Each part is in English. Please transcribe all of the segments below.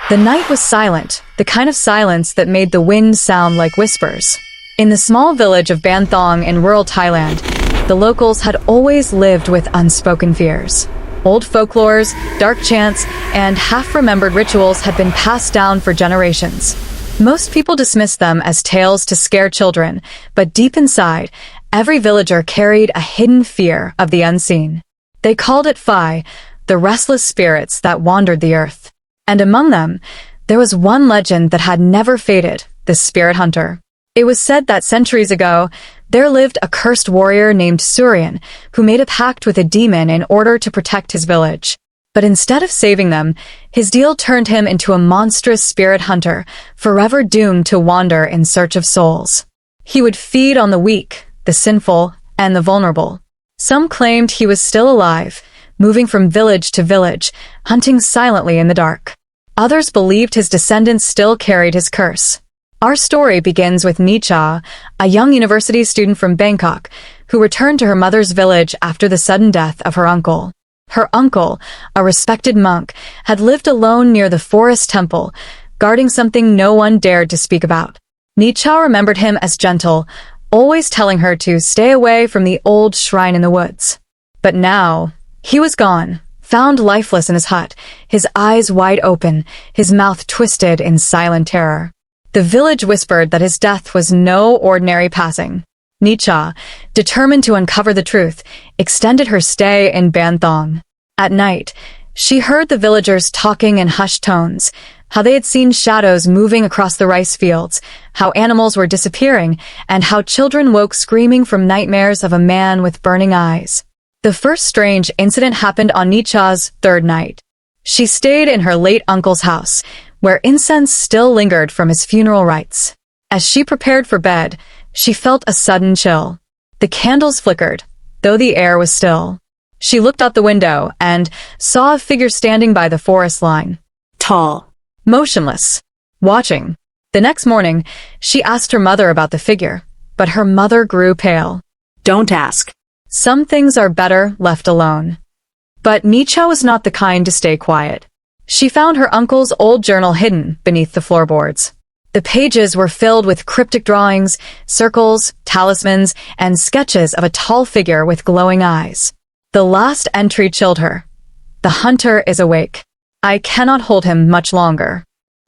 The night was silent, the kind of silence that made the wind sound like whispers. In the small village of Ban Thong in rural Thailand, the locals had always lived with unspoken fears. Old folklores, dark chants, and half-remembered rituals had been passed down for generations. Most people dismissed them as tales to scare children, but deep inside, every villager carried a hidden fear of the unseen. They called it Phi, the restless spirits that wandered the earth. And among them, there was one legend that had never faded, the spirit hunter. It was said that centuries ago, there lived a cursed warrior named Suryan, who made a pact with a demon in order to protect his village. But instead of saving them, his deal turned him into a monstrous spirit hunter, forever doomed to wander in search of souls. He would feed on the weak, the sinful, and the vulnerable. Some claimed he was still alive, moving from village to village, hunting silently in the dark. Others believed his descendants still carried his curse. Our story begins with Nicha, a young university student from Bangkok, who returned to her mother's village after the sudden death of her uncle. Her uncle, a respected monk, had lived alone near the forest temple, guarding something no one dared to speak about. Nicha remembered him as gentle, always telling her to stay away from the old shrine in the woods. But now, he was gone, found lifeless in his hut, his eyes wide open, his mouth twisted in silent terror. The village whispered that his death was no ordinary passing. Nicha, determined to uncover the truth, extended her stay in Ban Thong. At night, she heard the villagers talking in hushed tones, how they had seen shadows moving across the rice fields, how animals were disappearing, and how children woke screaming from nightmares of a man with burning eyes. The first strange incident happened on Nicha's third night. She stayed in her late uncle's house, where incense still lingered from his funeral rites. As she prepared for bed, she felt a sudden chill. The candles flickered, though the air was still. She looked out the window and saw a figure standing by the forest line. Tall, motionless, watching. The next morning, she asked her mother about the figure, but her mother grew pale. "Don't ask. Some things are better left alone." But Nicha was not the kind to stay quiet. She found her uncle's old journal hidden beneath the floorboards. The pages were filled with cryptic drawings, circles, talismans, and sketches of a tall figure with glowing eyes. The last entry chilled her. "The hunter is awake. I cannot hold him much longer."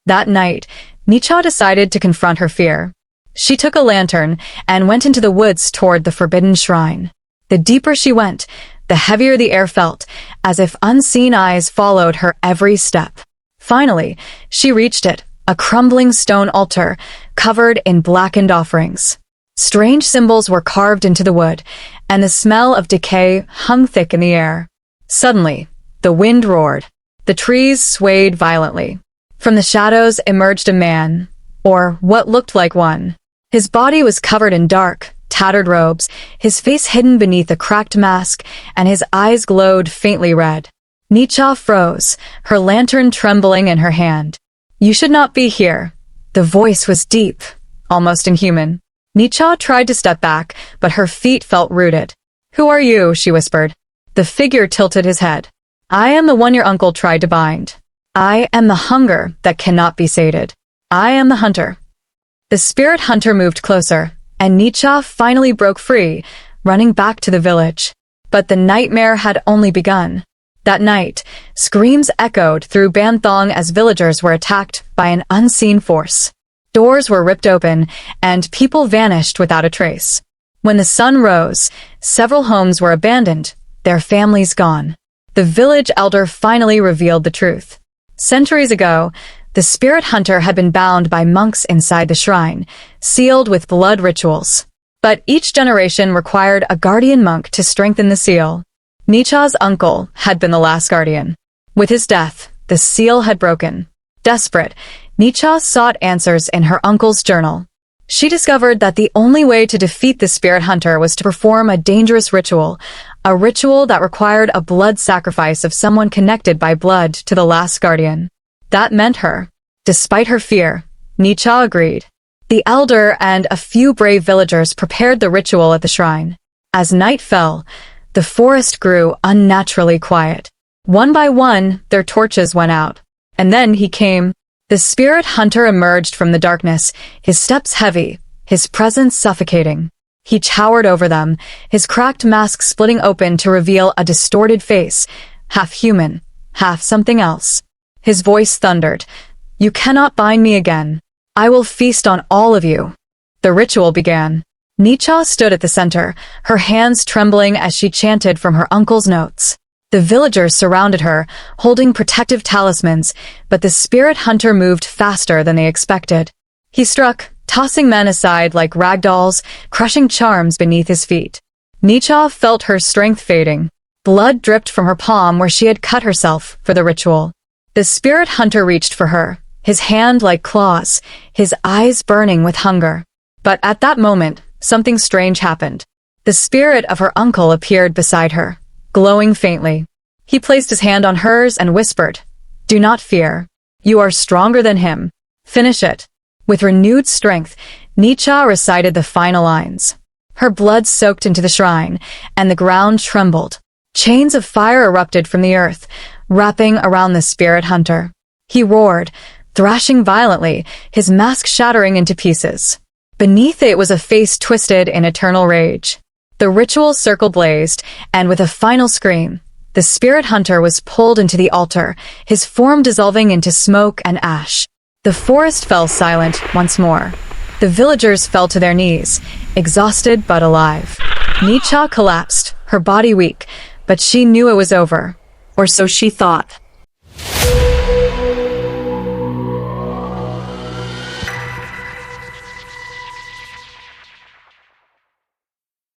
That night, Nicha decided to confront her fear. She took a lantern and went into the woods toward the forbidden shrine. The deeper she went, the heavier the air felt, as if unseen eyes followed her every step. Finally, she reached it, a crumbling stone altar, covered in blackened offerings. Strange symbols were carved into the wood, and the smell of decay hung thick in the air. Suddenly, the wind roared. The trees swayed violently. From the shadows emerged a man, or what looked like one. His body was covered in dark, tattered robes, his face hidden beneath a cracked mask, and his eyes glowed faintly red. Nicha froze, her lantern trembling in her hand. "You should not be here." The voice was deep, almost inhuman. Nicha tried to step back, but her feet felt rooted. "Who are you?" she whispered. The figure tilted his head. "I am the one your uncle tried to bind. I am the hunger that cannot be sated. I am the hunter." The spirit hunter moved closer, and Nicha finally broke free, running back to the village. But the nightmare had only begun. That night, screams echoed through Ban Thong as villagers were attacked by an unseen force. Doors were ripped open, and people vanished without a trace. When the sun rose, several homes were abandoned, their families gone. The village elder finally revealed the truth. Centuries ago, the spirit hunter had been bound by monks inside the shrine, sealed with blood rituals. But each generation required a guardian monk to strengthen the seal. Nicha's uncle had been the last guardian. With his death, the seal had broken. Desperate, Nicha sought answers in her uncle's journal. She discovered that the only way to defeat the spirit hunter was to perform a dangerous ritual, a ritual that required a blood sacrifice of someone connected by blood to the last guardian. That meant her. Despite her fear, Nicha agreed. The elder and a few brave villagers prepared the ritual at the shrine. As night fell, the forest grew unnaturally quiet. One by one, their torches went out. And then he came. The spirit hunter emerged from the darkness, his steps heavy, his presence suffocating. He towered over them, his cracked mask splitting open to reveal a distorted face, half human, half something else. His voice thundered, "You cannot bind me again. I will feast on all of you." The ritual began. Nicha stood at the center, her hands trembling as she chanted from her uncle's notes. The villagers surrounded her, holding protective talismans, but the spirit hunter moved faster than they expected. He struck, tossing men aside like rag dolls, crushing charms beneath his feet. Nicha felt her strength fading. Blood dripped from her palm where she had cut herself for the ritual. The spirit hunter reached for her, his hand like claws, his eyes burning with hunger. But at that moment, something strange happened. The spirit of her uncle appeared beside her, glowing faintly. He placed his hand on hers and whispered, "Do not fear. You are stronger than him. Finish it." With renewed strength, Nicha recited the final lines. Her blood soaked into the shrine, and the ground trembled. Chains of fire erupted from the earth, wrapping around the spirit hunter. He roared, thrashing violently, his mask shattering into pieces. Beneath it was a face twisted in eternal rage. The ritual circle blazed, and with a final scream, the spirit hunter was pulled into the altar, his form dissolving into smoke and ash. The forest fell silent once more. The villagers fell to their knees, exhausted but alive. Nicha collapsed, her body weak, but she knew it was over. Or so she thought.